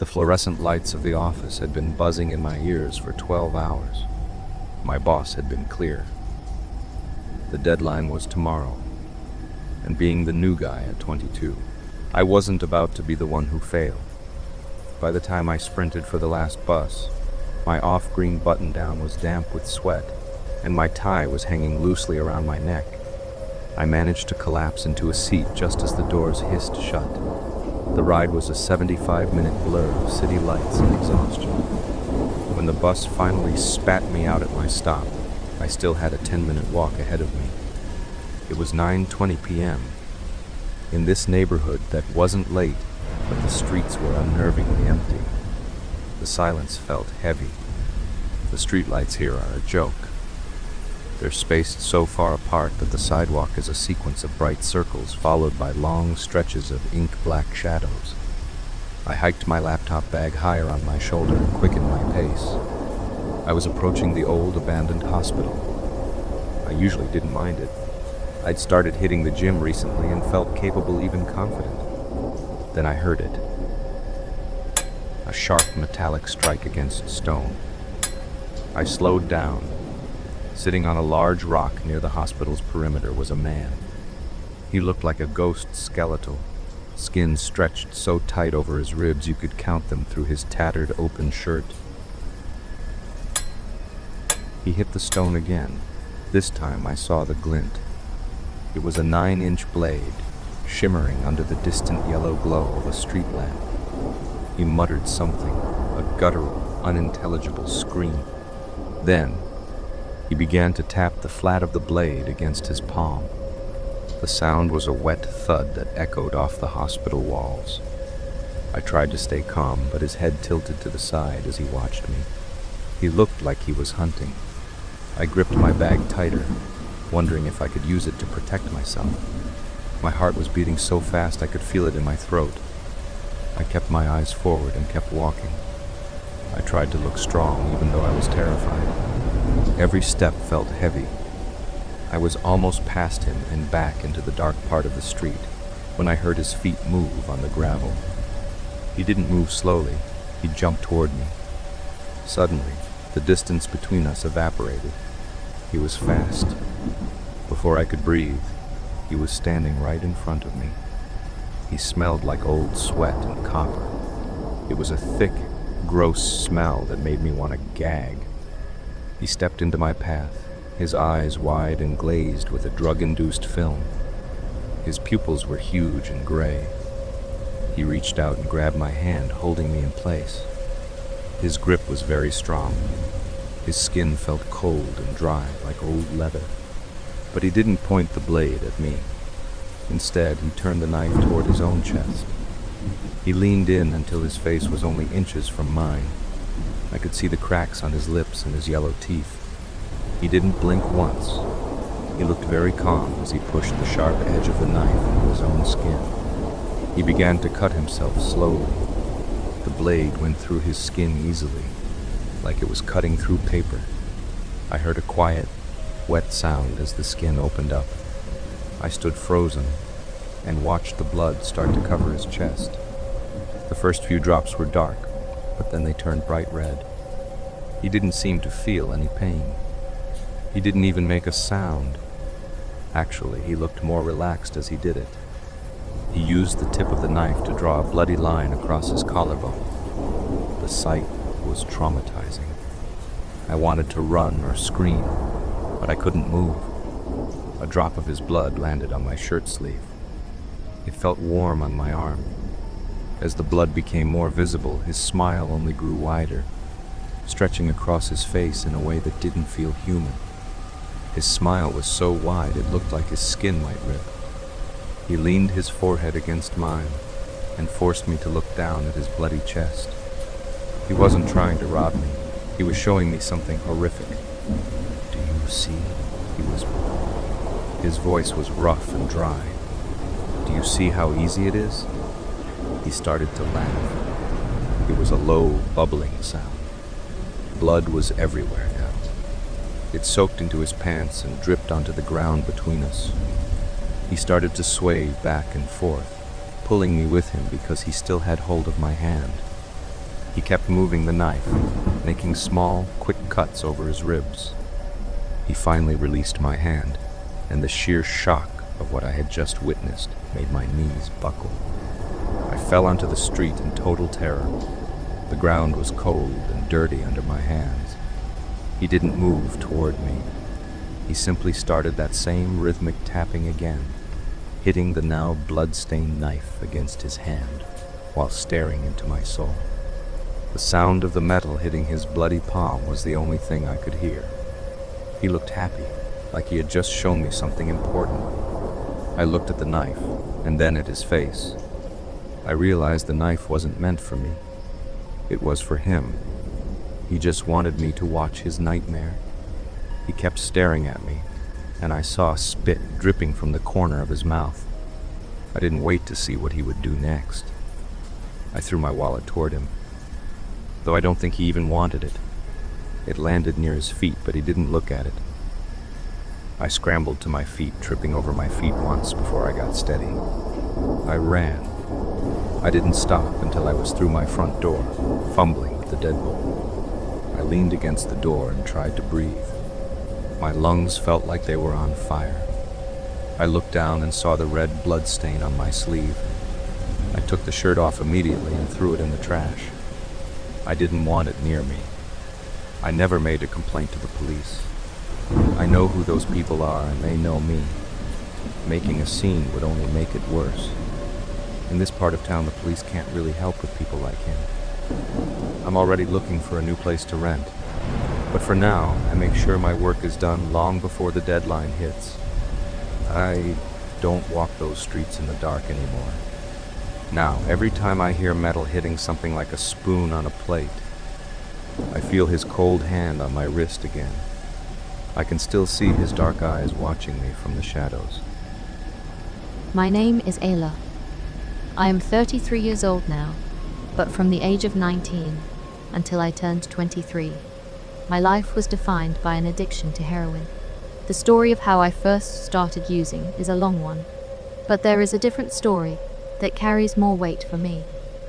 The fluorescent lights of the office had been buzzing in my ears for 12 hours. My boss had been clear. The deadline was tomorrow, and being the new guy at 22, I wasn't about to be the one who failed. By the time I sprinted for the last bus, my off-green button-down was damp with sweat, and my tie was hanging loosely around my neck. I managed to collapse into a seat just as the doors hissed shut. The ride was a 75-minute blur of city lights and exhaustion. When the bus finally spat me out at my stop, I still had a 10-minute walk ahead of me. It was 9:20 p.m. In this neighborhood that wasn't late, but the streets were unnervingly empty. The silence felt heavy. The streetlights here are a joke. They're spaced so far apart that the sidewalk is a sequence of bright circles followed by long stretches of ink-black shadows. I hiked my laptop bag higher on my shoulder and quickened my pace. I was approaching the old abandoned hospital. I usually didn't mind it. I'd started hitting the gym recently and felt capable, even confident. Then I heard it. A sharp metallic strike against stone. I slowed down. Sitting on a large rock near the hospital's perimeter was a man. He looked like a ghost skeletal, skin stretched so tight over his ribs you could count them through his tattered open shirt. He hit the stone again. This time I saw the glint. It was a 9-inch blade, shimmering under the distant yellow glow of a street lamp. He muttered something, a guttural, unintelligible scream. Then, he began to tap the flat of the blade against his palm. The sound was a wet thud that echoed off the hospital walls. I tried to stay calm, but his head tilted to the side as he watched me. He looked like he was hunting. I gripped my bag tighter, wondering if I could use it to protect myself. My heart was beating so fast I could feel it in my throat. I kept my eyes forward and kept walking. I tried to look strong, even though I was terrified. Every step felt heavy. I was almost past him and back into the dark part of the street when I heard his feet move on the gravel. He didn't move slowly. He jumped toward me. Suddenly, the distance between us evaporated. He was fast. Before I could breathe, he was standing right in front of me. He smelled like old sweat and copper. It was a thick, gross smell that made me want to gag. He stepped into my path, his eyes wide and glazed with a drug-induced film. His pupils were huge and gray. He reached out and grabbed my hand, holding me in place. His grip was very strong. His skin felt cold and dry, like old leather. But he didn't point the blade at me. Instead, he turned the knife toward his own chest. He leaned in until his face was only inches from mine. I could see the cracks on his lips and his yellow teeth. He didn't blink once. He looked very calm as he pushed the sharp edge of the knife into his own skin. He began to cut himself slowly. The blade went through his skin easily, like it was cutting through paper. I heard a quiet, wet sound as the skin opened up. I stood frozen and watched the blood start to cover his chest. The first few drops were dark, but then they turned bright red. He didn't seem to feel any pain. He didn't even make a sound. Actually, he looked more relaxed as he did it. He used the tip of the knife to draw a bloody line across his collarbone. The sight was traumatizing. I wanted to run or scream, but I couldn't move. A drop of his blood landed on my shirt sleeve. It felt warm on my arm. As the blood became more visible, his smile only grew wider, stretching across his face in a way that didn't feel human. His smile was so wide it looked like his skin might rip. He leaned his forehead against mine and forced me to look down at his bloody chest. He wasn't trying to rob me. He was showing me something horrific. "Do you see?" he whispered. His voice was rough and dry. "Do you see how easy it is?" He started to laugh. It was a low, bubbling sound. Blood was everywhere now. It soaked into his pants and dripped onto the ground between us. He started to sway back and forth, pulling me with him because he still had hold of my hand. He kept moving the knife, making small, quick cuts over his ribs. He finally released my hand, and the sheer shock of what I had just witnessed made my knees buckle. I fell onto the street in total terror. The ground was cold and dirty under my hands. He didn't move toward me. He simply started that same rhythmic tapping again, hitting the now blood-stained knife against his hand while staring into my soul. The sound of the metal hitting his bloody palm was the only thing I could hear. He looked happy, like he had just shown me something important. I looked at the knife, and then at his face. I realized the knife wasn't meant for me. It was for him. He just wanted me to watch his nightmare. He kept staring at me, and I saw spit dripping from the corner of his mouth. I didn't wait to see what he would do next. I threw my wallet toward him, though I don't think he even wanted it. It landed near his feet, but he didn't look at it. I scrambled to my feet, tripping over my feet once before I got steady. I ran. I didn't stop until I was through my front door, fumbling with the deadbolt. I leaned against the door and tried to breathe. My lungs felt like they were on fire. I looked down and saw the red blood stain on my sleeve. I took the shirt off immediately and threw it in the trash. I didn't want it near me. I never made a complaint to the police. I know who those people are, and they know me. Making a scene would only make it worse. In this part of town, the police can't really help with people like him. I'm already looking for a new place to rent. But for now, I make sure my work is done long before the deadline hits. I don't walk those streets in the dark anymore. Now, every time I hear metal hitting something like a spoon on a plate, I feel his cold hand on my wrist again. I can still see his dark eyes watching me from the shadows. My name is Ayla. I am 33 years old now, but from the age of 19 until I turned 23, my life was defined by an addiction to heroin. The story of how I first started using is a long one, but there is a different story that carries more weight for me.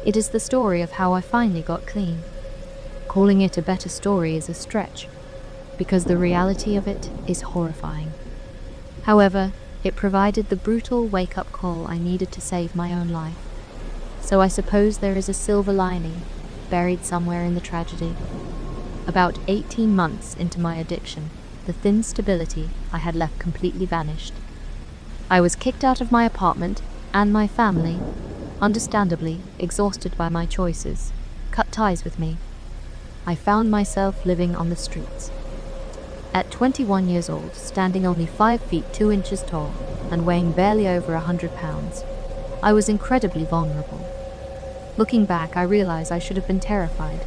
It is the story of how I finally got clean. Calling it a better story is a stretch, because the reality of it is horrifying. However, it provided the brutal wake-up call I needed to save my own life. So I suppose there is a silver lining buried somewhere in the tragedy. About 18 months into my addiction, the thin stability I had left completely vanished. I was kicked out of my apartment, and my family, understandably exhausted by my choices, cut ties with me. I found myself living on the streets. At 21 years old, standing only 5 feet 2 inches tall and weighing barely over 100 pounds, I was incredibly vulnerable. Looking back, I realize I should have been terrified,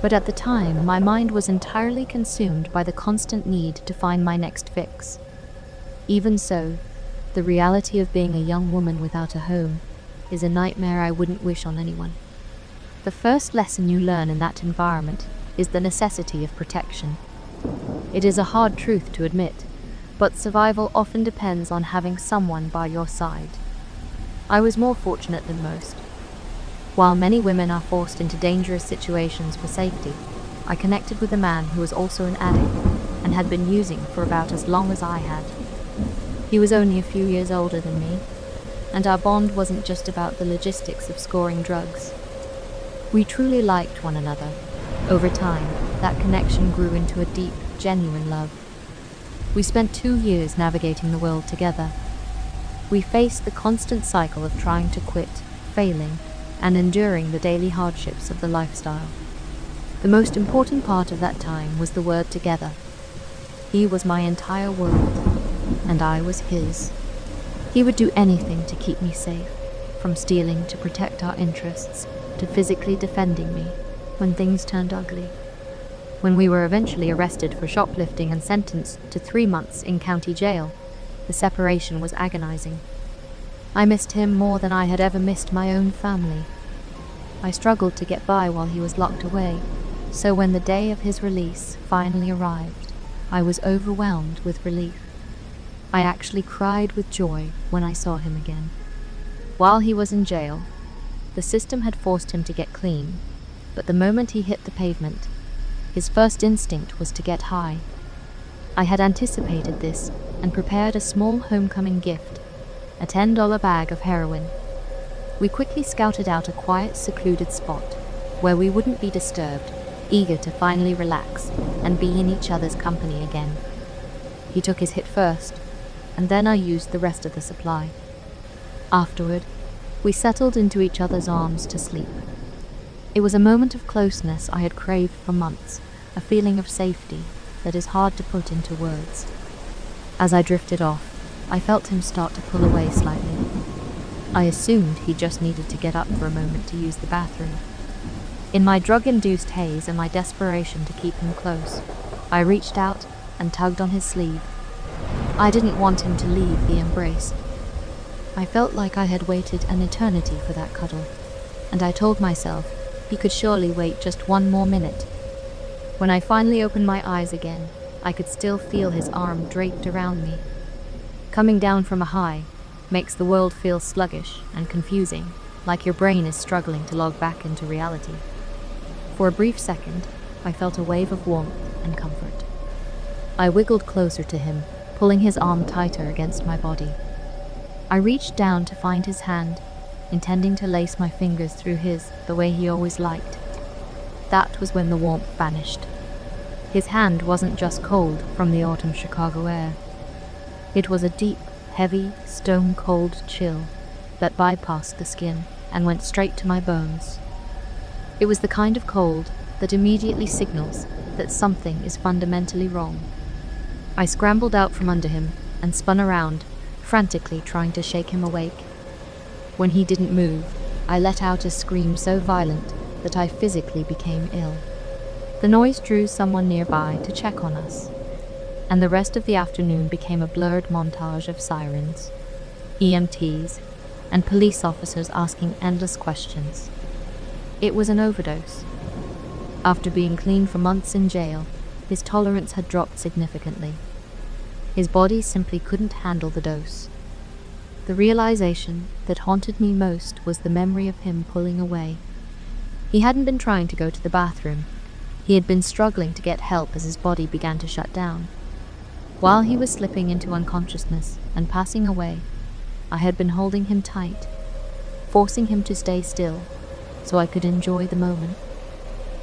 but at the time, my mind was entirely consumed by the constant need to find my next fix. Even so, the reality of being a young woman without a home is a nightmare I wouldn't wish on anyone. The first lesson you learn in that environment is the necessity of protection. It is a hard truth to admit, but survival often depends on having someone by your side. I was more fortunate than most. While many women are forced into dangerous situations for safety, I connected with a man who was also an addict and had been using for about as long as I had. He was only a few years older than me, and our bond wasn't just about the logistics of scoring drugs. We truly liked one another. Over time, that connection grew into a deep, genuine love. We spent 2 years navigating the world together. We faced the constant cycle of trying to quit, failing, and enduring the daily hardships of the lifestyle. The most important part of that time was the word together. He was my entire world, and I was his. He would do anything to keep me safe, from stealing to protect our interests, to physically defending me when things turned ugly. When we were eventually arrested for shoplifting and sentenced to 3 months in county jail, the separation was agonizing. I missed him more than I had ever missed my own family. I struggled to get by while he was locked away, so when the day of his release finally arrived, I was overwhelmed with relief. I actually cried with joy when I saw him again. While he was in jail, the system had forced him to get clean, but the moment he hit the pavement, his first instinct was to get high. I had anticipated this and prepared a small homecoming gift, a $10 bag of heroin. We quickly scouted out a quiet, secluded spot where we wouldn't be disturbed, eager to finally relax and be in each other's company again. He took his hit first, and then I used the rest of the supply. Afterward, we settled into each other's arms to sleep. It was a moment of closeness I had craved for months, a feeling of safety that is hard to put into words. As I drifted off, I felt him start to pull away slightly. I assumed he just needed to get up for a moment to use the bathroom. In my drug-induced haze and my desperation to keep him close, I reached out and tugged on his sleeve. I didn't want him to leave the embrace. I felt like I had waited an eternity for that cuddle, and I told myself he could surely wait just one more minute. When I finally opened my eyes again, I could still feel his arm draped around me. Coming down from a high makes the world feel sluggish and confusing, like your brain is struggling to log back into reality. For a brief second, I felt a wave of warmth and comfort. I wiggled closer to him, pulling his arm tighter against my body. I reached down to find his hand, intending to lace my fingers through his the way he always liked. That was when the warmth vanished. His hand wasn't just cold from the autumn Chicago air. It was a deep, heavy, stone-cold chill that bypassed the skin and went straight to my bones. It was the kind of cold that immediately signals that something is fundamentally wrong. I scrambled out from under him and spun around, frantically trying to shake him awake. When he didn't move, I let out a scream so violent that I physically became ill. The noise drew someone nearby to check on us, and the rest of the afternoon became a blurred montage of sirens, EMTs, and police officers asking endless questions. It was an overdose. After being clean for months in jail, his tolerance had dropped significantly. His body simply couldn't handle the dose. The realization that haunted me most was the memory of him pulling away. He hadn't been trying to go to the bathroom. He had been struggling to get help as his body began to shut down. While he was slipping into unconsciousness and passing away, I had been holding him tight, forcing him to stay still so I could enjoy the moment.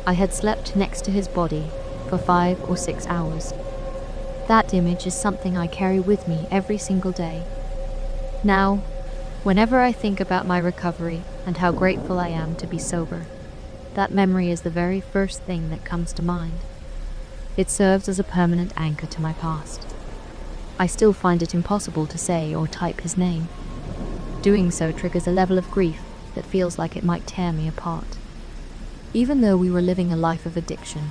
I had slept next to his body for 5 or 6 hours. That image is something I carry with me every single day. Now, whenever I think about my recovery and how grateful I am to be sober, that memory is the very first thing that comes to mind. It serves as a permanent anchor to my past. I still find it impossible to say or type his name. Doing so triggers a level of grief that feels like it might tear me apart. Even though we were living a life of addiction,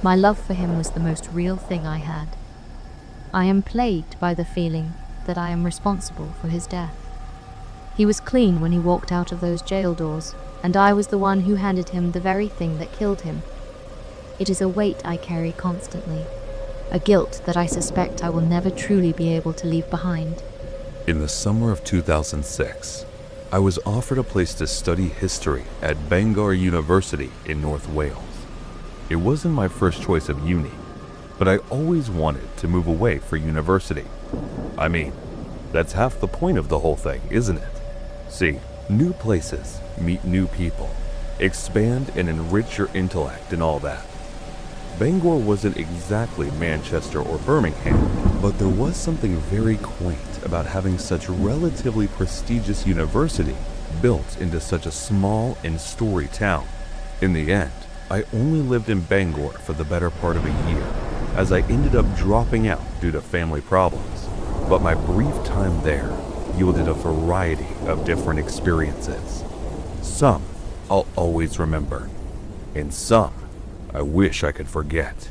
my love for him was the most real thing I had. I am plagued by the feeling that I am responsible for his death. He was clean when he walked out of those jail doors, and I was the one who handed him the very thing that killed him. It is a weight I carry constantly, a guilt that I suspect I will never truly be able to leave behind. In the summer of 2006, I was offered a place to study history at Bangor University in North Wales. It wasn't my first choice of uni, but I always wanted to move away for university. I mean, that's half the point of the whole thing, isn't it? See, new places, meet new people, expand and enrich your intellect and all that. Bangor wasn't exactly Manchester or Birmingham, but there was something very quaint about having such a relatively prestigious university built into such a small and storied town. In the end, I only lived in Bangor for the better part of a year, as I ended up dropping out due to family problems. But my brief time there yielded a variety of different experiences. Some I'll always remember, and some I wish I could forget.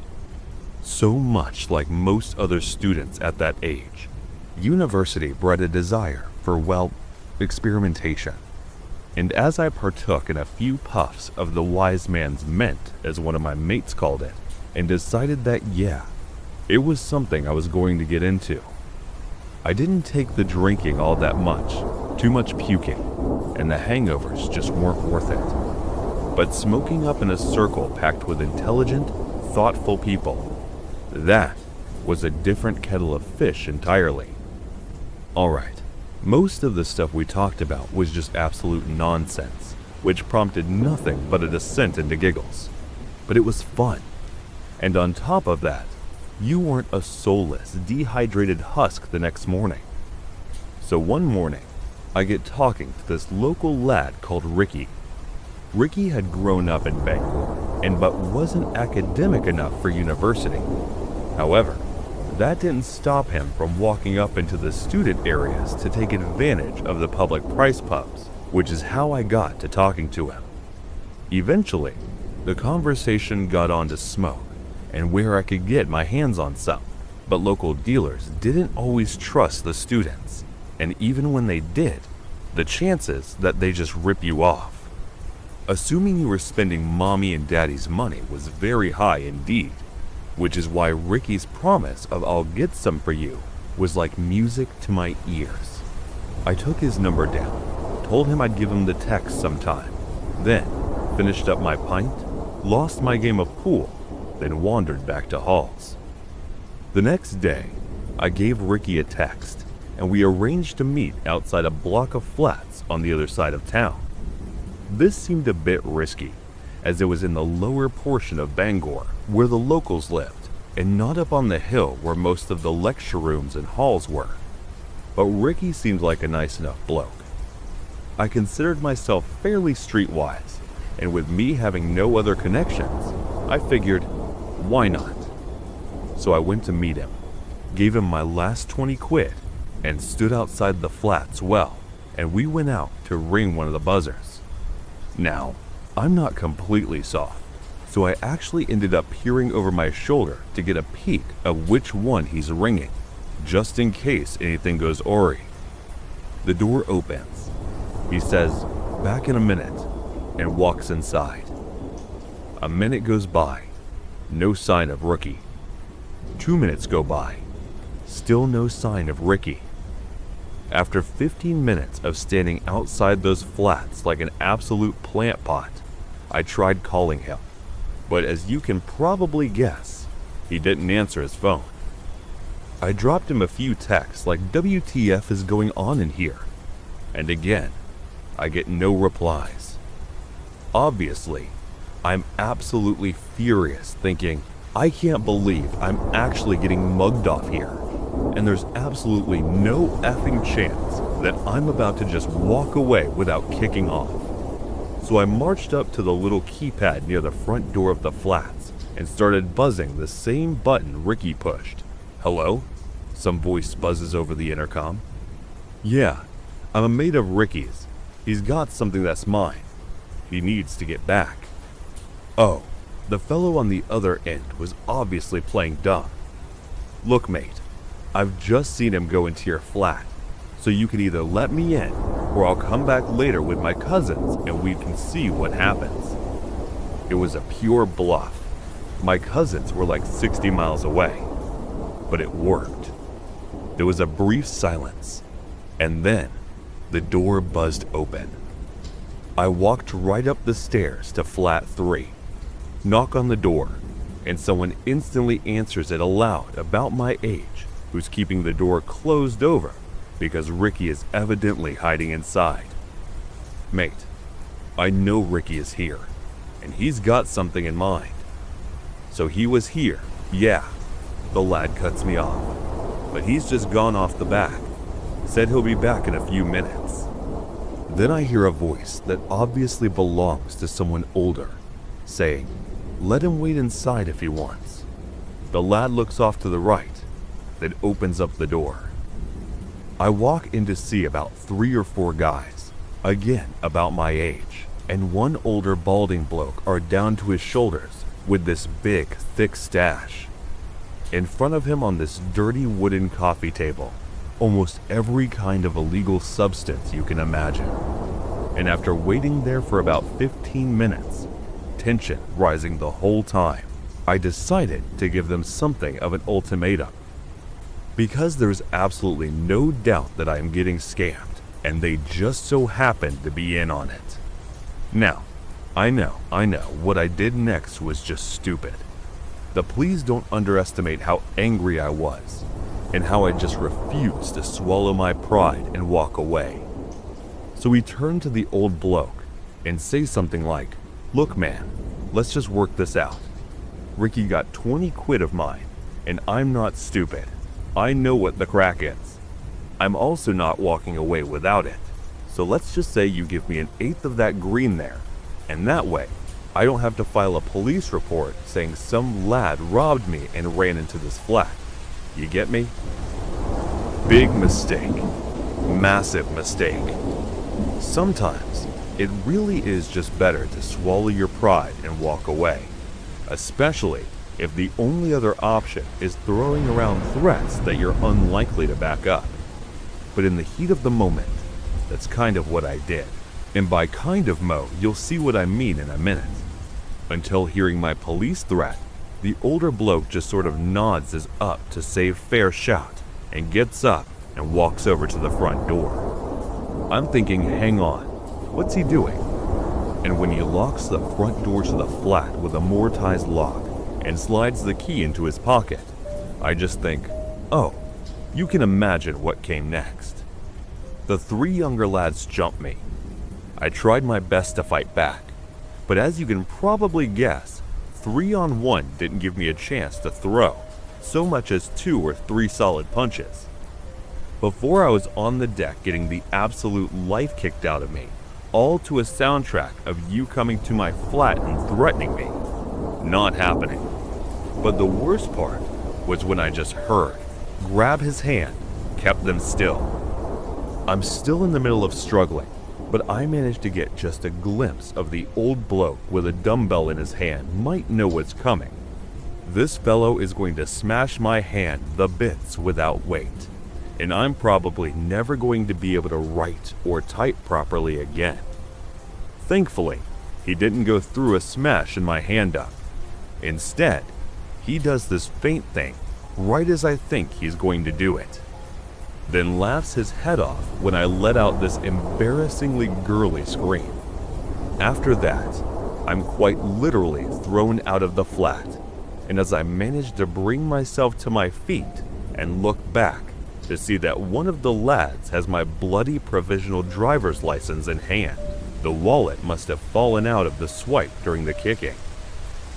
So much like most other students at that age, university bred a desire for, well, experimentation. And as I partook in a few puffs of the wise man's mint, as one of my mates called it, and decided that, yeah, it was something I was going to get into, I didn't take the drinking all that much, too much puking, and the hangovers just weren't worth it. but smoking up in a circle packed with intelligent, thoughtful people. That was a different kettle of fish entirely. Alright, most of the stuff we talked about was just absolute nonsense, which prompted nothing but a descent into giggles. But it was fun. And on top of that, you weren't a soulless, dehydrated husk the next morning. So one morning, I get talking to this local lad called Ricky. Ricky had grown up in Bangor, but wasn't academic enough for university. However, that didn't stop him from walking up into the student areas to take advantage of the public price pubs, which is how I got to talking to him. Eventually, the conversation got on to smoke and where I could get my hands on some, but local dealers didn't always trust the students, and even when they did, the chances that they just rip you off. Assuming you were spending mommy and daddy's money was very high indeed, which is why Ricky's promise of "I'll get some for you" was like music to my ears. I took his number down, told him I'd give him the text sometime, then finished up my pint, lost my game of pool, then wandered back to Hall's. The next day, I gave Ricky a text, and we arranged to meet outside a block of flats on the other side of town. This seemed a bit risky, as it was in the lower portion of Bangor, where the locals lived, and not up on the hill where most of the lecture rooms and halls were. But Ricky seemed like a nice enough bloke. I considered myself fairly streetwise, and with me having no other connections, I figured, why not? So I went to meet him, gave him my last 20 quid, and stood outside the flats and we went out to ring one of the buzzers. Now, I'm not completely soft, so I actually ended up peering over my shoulder to get a peek of which one he's ringing, just in case anything goes awry. The door opens. He says, "Back in a minute," and walks inside. A minute goes by, no sign of Ricky. 2 minutes go by, still no sign of Ricky. After 15 minutes of standing outside those flats like an absolute plant pot, I tried calling him, but as you can probably guess, he didn't answer his phone. I dropped him a few texts like "WTF is going on in here?" And again, I get no replies. Obviously, I'm absolutely furious, thinking, I can't believe I'm actually getting mugged off here, and there's absolutely no effing chance that I'm about to just walk away without kicking off. So I marched up to the little keypad near the front door of the flats and started buzzing the same button Ricky pushed. "Hello?" Some voice buzzes over the intercom. "Yeah, I'm a mate of Ricky's. He's got something that's mine. He needs to get back." Oh, the fellow on the other end was obviously playing dumb. "Look, mate, I've just seen him go into your flat, so you can either let me in, or I'll come back later with my cousins and we can see what happens." It was a pure bluff. My cousins were like 60 miles away, but it worked. There was a brief silence, and then the door buzzed open. I walked right up the stairs to flat 3, knock on the door, and someone instantly answers it aloud about my age, who's keeping the door closed over because Ricky is evidently hiding inside. "Mate, I know Ricky is here, and he's got something in mind." "So he was here, yeah," the lad cuts me off, "but he's just gone off the back. Said he'll be back in a few minutes." Then I hear a voice that obviously belongs to someone older, saying, "Let him wait inside if he wants." The lad looks off to the right, then opens up the door. I walk in to see about 3 or 4 guys, again about my age, and one older balding bloke are down to his shoulders with this big, thick stash. In front of him on this dirty wooden coffee table, almost every kind of illegal substance you can imagine. And after waiting there for about 15 minutes, tension rising the whole time, I decided to give them something of an ultimatum. Because there's absolutely no doubt that I am getting scammed, and they just so happen to be in on it. Now, I know, what I did next was just stupid. But please don't underestimate how angry I was, and how I just refused to swallow my pride and walk away. So he turned to the old bloke and say something like, "Look man, let's just work this out. Ricky got 20 quid of mine, and I'm not stupid. I know what the crack is. I'm also not walking away without it. So let's just say you give me 1/8 of that green there, and that way, I don't have to file a police report saying some lad robbed me and ran into this flat. You get me?" Big mistake. Massive mistake. Sometimes, it really is just better to swallow your pride and walk away, especially if the only other option is throwing around threats that you're unlikely to back up. But in the heat of the moment, that's kind of what I did. And by kind of, Mo, you'll see what I mean in a minute. Until hearing my police threat, the older bloke just sort of nods his up to say fair shout and gets up and walks over to the front door. I'm thinking, hang on, what's he doing? And when he locks the front door to the flat with a mortised lock and slides the key into his pocket, I just think, oh, you can imagine what came next. The 3 younger lads jumped me. I tried my best to fight back, but as you can probably guess, 3-on-1 didn't give me a chance to throw, so much as 2 or 3 solid punches. Before I was on the deck getting the absolute life kicked out of me, all to a soundtrack of you coming to my flat and threatening me. Not happening. But the worst part was when I just heard, grab his hand, kept them still. I'm still in the middle of struggling, but I managed to get just a glimpse of the old bloke with a dumbbell in his hand might know what's coming. This fellow is going to smash my hand the bits without weight, and I'm probably never going to be able to write or type properly again. Thankfully, he didn't go through a smash in my hand up. Instead, he does this feint thing right as I think he's going to do it, then laughs his head off when I let out this embarrassingly girly scream. After that, I'm quite literally thrown out of the flat, and as I manage to bring myself to my feet and look back to see that one of the lads has my bloody provisional driver's license in hand, the wallet must have fallen out of the swipe during the kicking.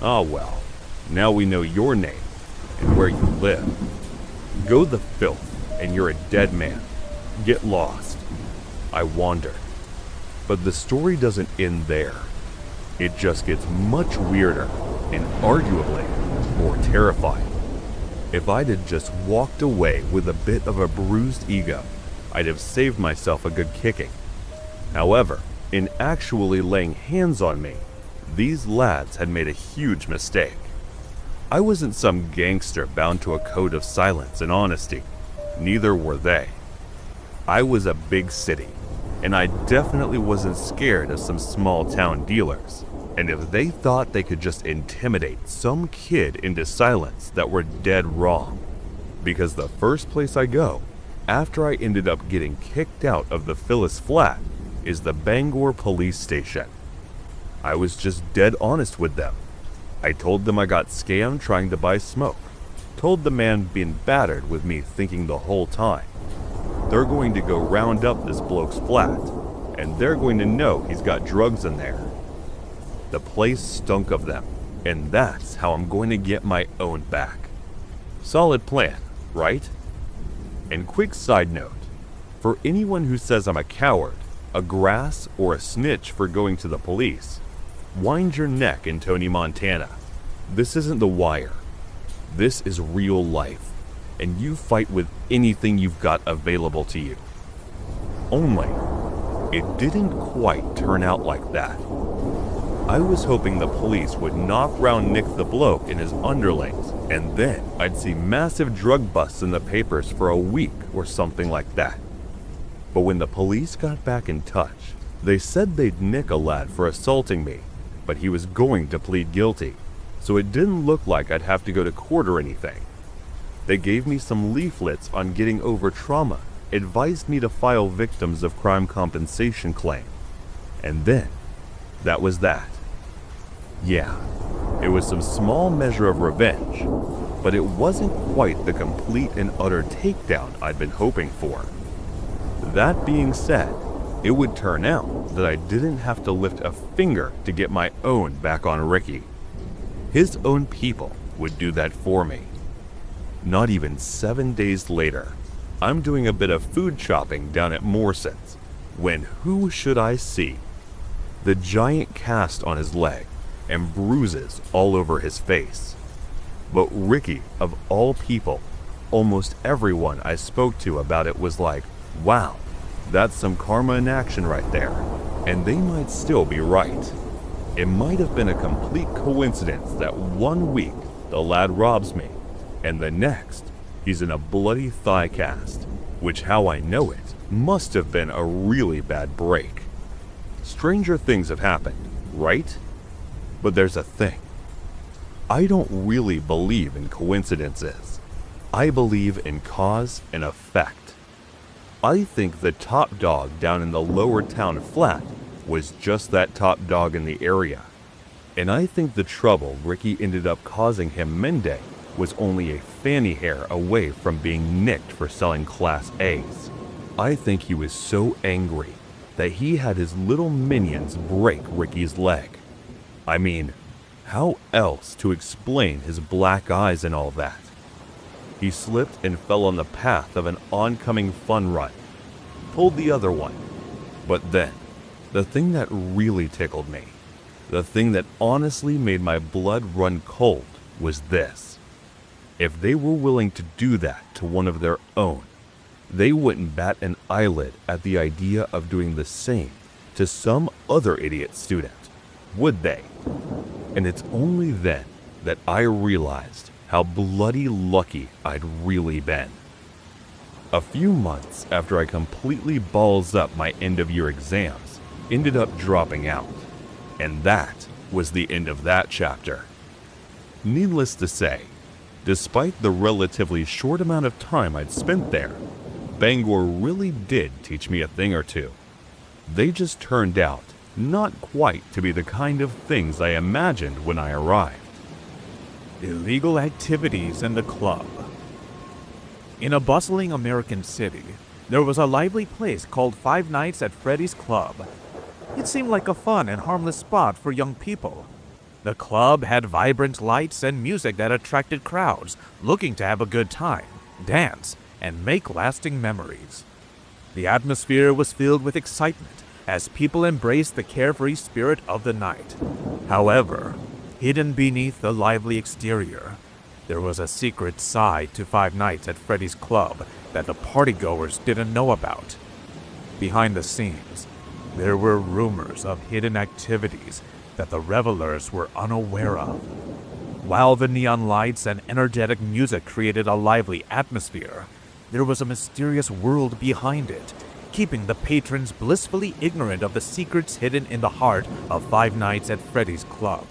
Ah well, now we know your name and where you live. Go the filth, and you're a dead man. Get lost. I wandered. But the story doesn't end there. It just gets much weirder and arguably more terrifying. If I'd have just walked away with a bit of a bruised ego, I'd have saved myself a good kicking. However, in actually laying hands on me, these lads had made a huge mistake. I wasn't some gangster bound to a code of silence and honesty. Neither were they. I was a big city, and I definitely wasn't scared of some small town dealers. And if they thought they could just intimidate some kid into silence, that were dead wrong. Because the first place I go, after I ended up getting kicked out of the Phyllis flat, is the Bangor police station. I was just dead honest with them. I told them I got scammed trying to buy smoke. Told the man being battered with me thinking the whole time, they're going to go round up this bloke's flat, and they're going to know he's got drugs in there. The place stunk of them, and that's how I'm going to get my own back. Solid plan, right? And quick side note, for anyone who says I'm a coward, a grass, or a snitch for going to the police, wind your neck in Tony, Montana. This isn't The Wire. This is real life, and you fight with anything you've got available to you. Only, it didn't quite turn out like that. I was hoping the police would knock round Nick the bloke and his underlings, and then I'd see massive drug busts in the papers for a week or something like that. But when the police got back in touch, they said they'd nick a lad for assaulting me, but he was going to plead guilty, so it didn't look like I'd have to go to court or anything. They gave me some leaflets on getting over trauma, advised me to file victims of crime compensation claim, and then that was that. Yeah, it was some small measure of revenge, but it wasn't quite the complete and utter takedown I'd been hoping for. That being said, it would turn out that I didn't have to lift a finger to get my own back on Ricky. His own people would do that for me. Not even 7 days later, I'm doing a bit of food shopping down at Morson's, when who should I see? The giant cast on his leg and bruises all over his face. But Ricky, of all people, almost everyone I spoke to about it was like, wow, that's some karma in action right there. And they might still be right. It might have been a complete coincidence that 1 week the lad robs me, and the next he's in a bloody thigh cast, which, how I know it, must have been a really bad break. Stranger things have happened, right? But there's a thing. I don't really believe in coincidences. I believe in cause and effect. I think the top dog down in the lower town flat was just that top dog in the area. And I think the trouble Ricky ended up causing him Monday was only a fanny hair away from being nicked for selling Class A's. I think he was so angry that he had his little minions break Ricky's leg. I mean, how else to explain his black eyes and all that? He slipped and fell on the path of an oncoming fun run, pulled the other one. But then, the thing that really tickled me, the thing that honestly made my blood run cold, was this. If they were willing to do that to one of their own, they wouldn't bat an eyelid at the idea of doing the same to some other idiot student, would they? And it's only then that I realized how bloody lucky I'd really been. A few months after I completely balls up my end-of-year exams, ended up dropping out. And that was the end of that chapter. Needless to say, despite the relatively short amount of time I'd spent there, Bangor really did teach me a thing or two. They just turned out not quite to be the kind of things I imagined when I arrived. Illegal activities in the club. In a bustling American city, there was a lively place called 5 Nights at Freddy's Club. It seemed like a fun and harmless spot for young people. The club had vibrant lights and music that attracted crowds looking to have a good time, dance, and make lasting memories. The atmosphere was filled with excitement as people embraced the carefree spirit of the night. However, hidden beneath the lively exterior, there was a secret side to 5 Nights at Freddy's Club that the partygoers didn't know about. Behind the scenes, there were rumors of hidden activities that the revelers were unaware of. While the neon lights and energetic music created a lively atmosphere, there was a mysterious world behind it, keeping the patrons blissfully ignorant of the secrets hidden in the heart of 5 Nights at Freddy's Club.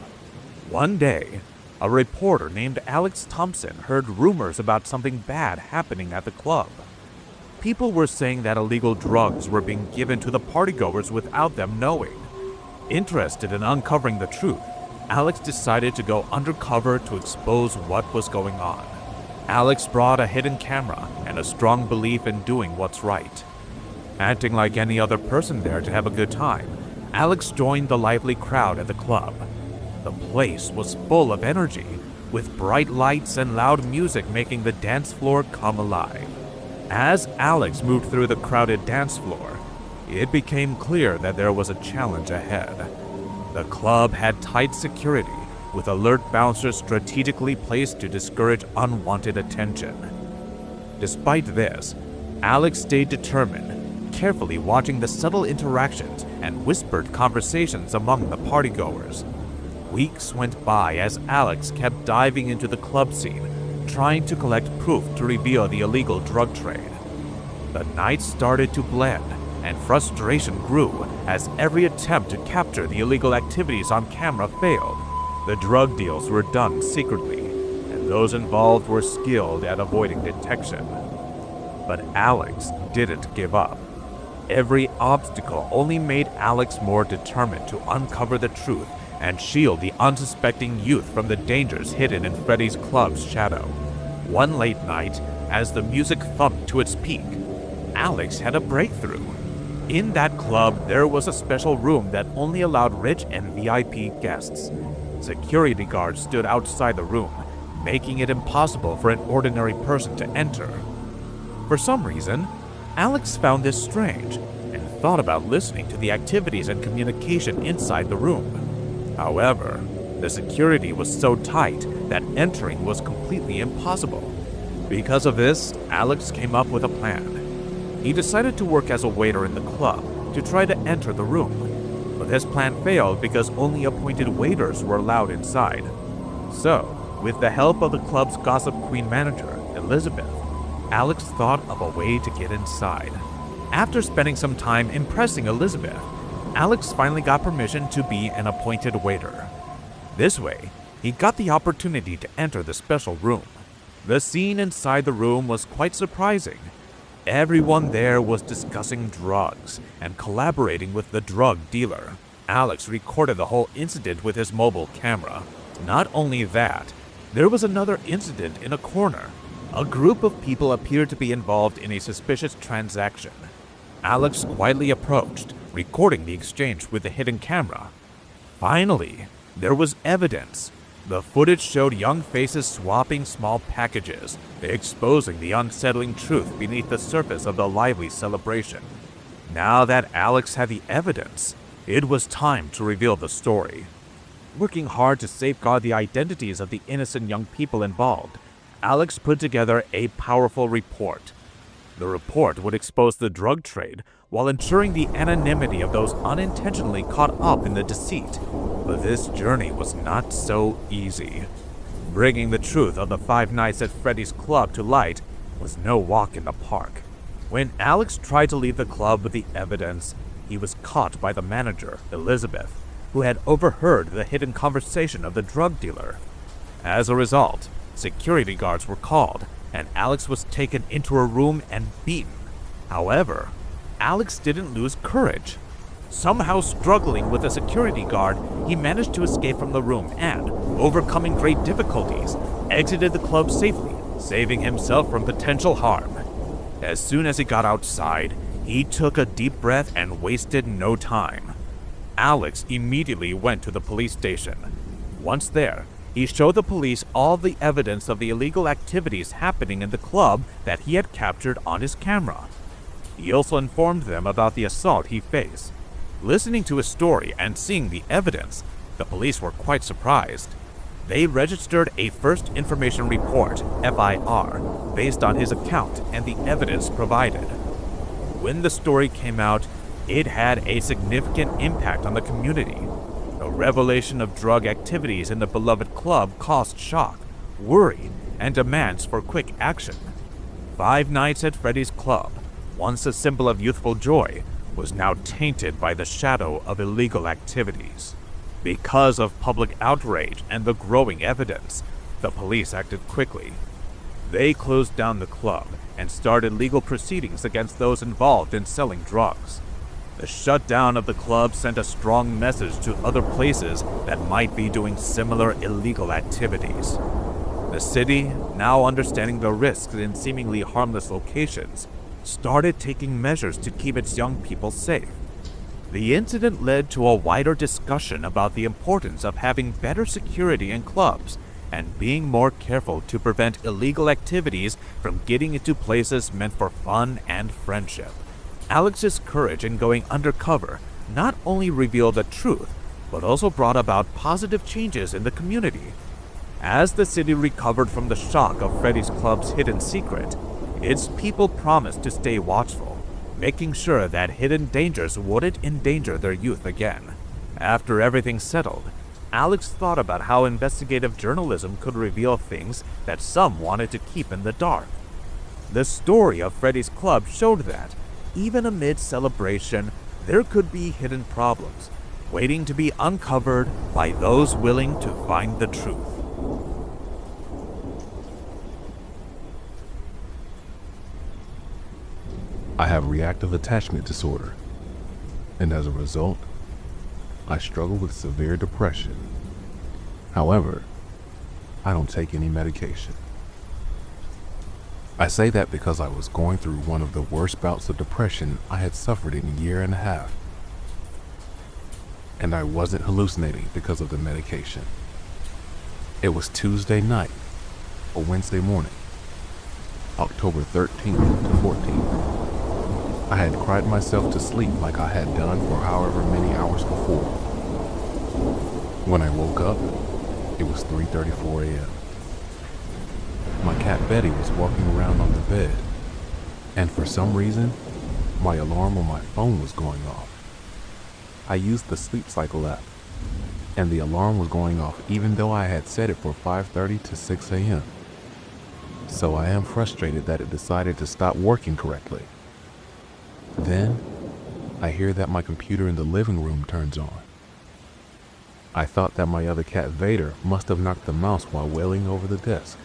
One day, a reporter named Alex Thompson heard rumors about something bad happening at the club. People were saying that illegal drugs were being given to the partygoers without them knowing. Interested in uncovering the truth, Alex decided to go undercover to expose what was going on. Alex brought a hidden camera and a strong belief in doing what's right. Acting like any other person there to have a good time, Alex joined the lively crowd at the club. The place was full of energy, with bright lights and loud music making the dance floor come alive. As Alex moved through the crowded dance floor, it became clear that there was a challenge ahead. The club had tight security, with alert bouncers strategically placed to discourage unwanted attention. Despite this, Alex stayed determined, carefully watching the subtle interactions and whispered conversations among the partygoers. Weeks went by as Alex kept diving into the club scene, trying to collect proof to reveal the illegal drug trade. The nights started to blend, and frustration grew as every attempt to capture the illegal activities on camera failed. The drug deals were done secretly, and those involved were skilled at avoiding detection. But Alex didn't give up. Every obstacle only made Alex more determined to uncover the truth and shield the unsuspecting youth from the dangers hidden in Freddy's Club's shadow. One late night, as the music thumped to its peak, Alex had a breakthrough. In that club, there was a special room that only allowed rich and VIP guests. Security guards stood outside the room, making it impossible for an ordinary person to enter. For some reason, Alex found this strange and thought about listening to the activities and communication inside the room. However, the security was so tight that entering was completely impossible. Because of this, Alex came up with a plan. He decided to work as a waiter in the club to try to enter the room. But this plan failed because only appointed waiters were allowed inside. So, with the help of the club's gossip queen manager, Elizabeth, Alex thought of a way to get inside. After spending some time impressing Elizabeth, Alex finally got permission to be an appointed waiter. This way, he got the opportunity to enter the special room. The scene inside the room was quite surprising. Everyone there was discussing drugs and collaborating with the drug dealer. Alex recorded the whole incident with his mobile camera. Not only that, there was another incident in a corner. A group of people appeared to be involved in a suspicious transaction. Alex quietly approached, recording the exchange with the hidden camera. Finally, there was evidence. The footage showed young faces swapping small packages, exposing the unsettling truth beneath the surface of the lively celebration. Now that Alex had the evidence, it was time to reveal the story. Working hard to safeguard the identities of the innocent young people involved, Alex put together a powerful report. The report would expose the drug trade while ensuring the anonymity of those unintentionally caught up in the deceit. But this journey was not so easy. Bringing the truth of the 5 Nights at Freddy's Club to light was no walk in the park. When Alex tried to leave the club with the evidence, he was caught by the manager, Elizabeth, who had overheard the hidden conversation of the drug dealer. As a result, security guards were called, and Alex was taken into a room and beaten. However, Alex didn't lose courage. Somehow struggling with a security guard, he managed to escape from the room and, overcoming great difficulties, exited the club safely, saving himself from potential harm. As soon as he got outside, he took a deep breath and wasted no time. Alex immediately went to the police station. Once there, he showed the police all the evidence of the illegal activities happening in the club that he had captured on his camera. He also informed them about the assault he faced. Listening to his story and seeing the evidence, the police were quite surprised. They registered a First Information Report, FIR, based on his account and the evidence provided. When the story came out, it had a significant impact on the community. The revelation of drug activities in the beloved club caused shock, worry, and demands for quick action. 5 Nights at Freddy's Club, once a symbol of youthful joy, was now tainted by the shadow of illegal activities. Because of public outrage and the growing evidence, the police acted quickly. They closed down the club and started legal proceedings against those involved in selling drugs. The shutdown of the club sent a strong message to other places that might be doing similar illegal activities. The city, now understanding the risks in seemingly harmless locations, started taking measures to keep its young people safe. The incident led to a wider discussion about the importance of having better security in clubs and being more careful to prevent illegal activities from getting into places meant for fun and friendship. Alex's courage in going undercover not only revealed the truth, but also brought about positive changes in the community. As the city recovered from the shock of Freddy's Club's hidden secret, its people promised to stay watchful, making sure that hidden dangers wouldn't endanger their youth again. After everything settled, Alex thought about how investigative journalism could reveal things that some wanted to keep in the dark. The story of Freddy's Club showed that, even amid celebration, there could be hidden problems, waiting to be uncovered by those willing to find the truth. I have reactive attachment disorder, and as a result, I struggle with severe depression. However, I don't take any medication. I say that because I was going through one of the worst bouts of depression I had suffered in a year and a half. And I wasn't hallucinating because of the medication. It was Tuesday night or Wednesday morning, October 13th to 14th. I had cried myself to sleep like I had done for however many hours before. When I woke up, it was 3:34 a.m. My cat Betty was walking around on the bed, and for some reason, my alarm on my phone was going off. I used the Sleep Cycle app, and the alarm was going off even though I had set it for 5:30 to 6 a.m. So I am frustrated that it decided to stop working correctly. Then, I hear that my computer in the living room turns on. I thought that my other cat Vader must have knocked the mouse while wailing over the desk.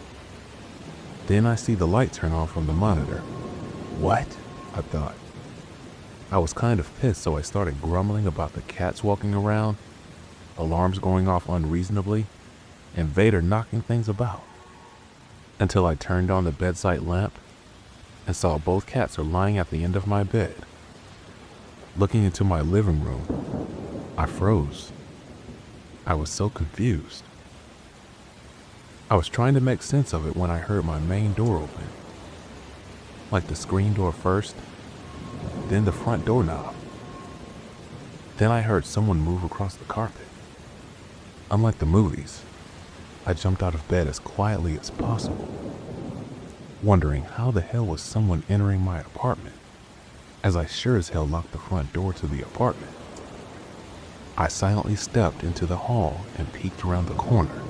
Then I see the light turn on from the monitor. What? I thought. I was kind of pissed, so I started grumbling about the cats walking around, alarms going off unreasonably, and Vader knocking things about. Until I turned on the bedside lamp and saw both cats are lying at the end of my bed. Looking into my living room, I froze. I was so confused. I was trying to make sense of it when I heard my main door open. Like the screen door first, then the front doorknob. Then I heard someone move across the carpet. Unlike the movies, I jumped out of bed as quietly as possible, wondering how the hell was someone entering my apartment, as I sure as hell locked the front door to the apartment. I silently stepped into the hall and peeked around the corner.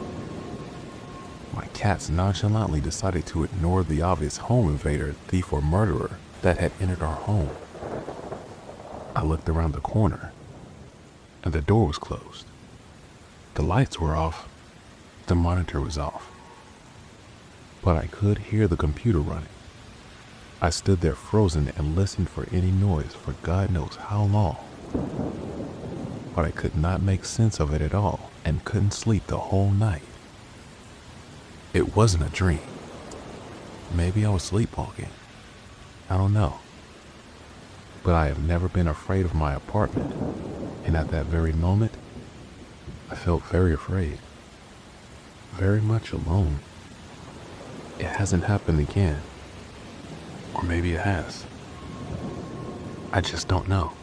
My cats nonchalantly decided to ignore the obvious home invader, thief, or murderer that had entered our home. I looked around the corner, and the door was closed. The lights were off, the monitor was off, but I could hear the computer running. I stood there frozen and listened for any noise for God knows how long. But I could not make sense of it at all and couldn't sleep the whole night. It wasn't a dream. Maybe I was sleepwalking. I don't know. But I have never been afraid of my apartment, and at that very moment, I felt very afraid. Very much alone. It hasn't happened again. Or maybe it has. I just don't know.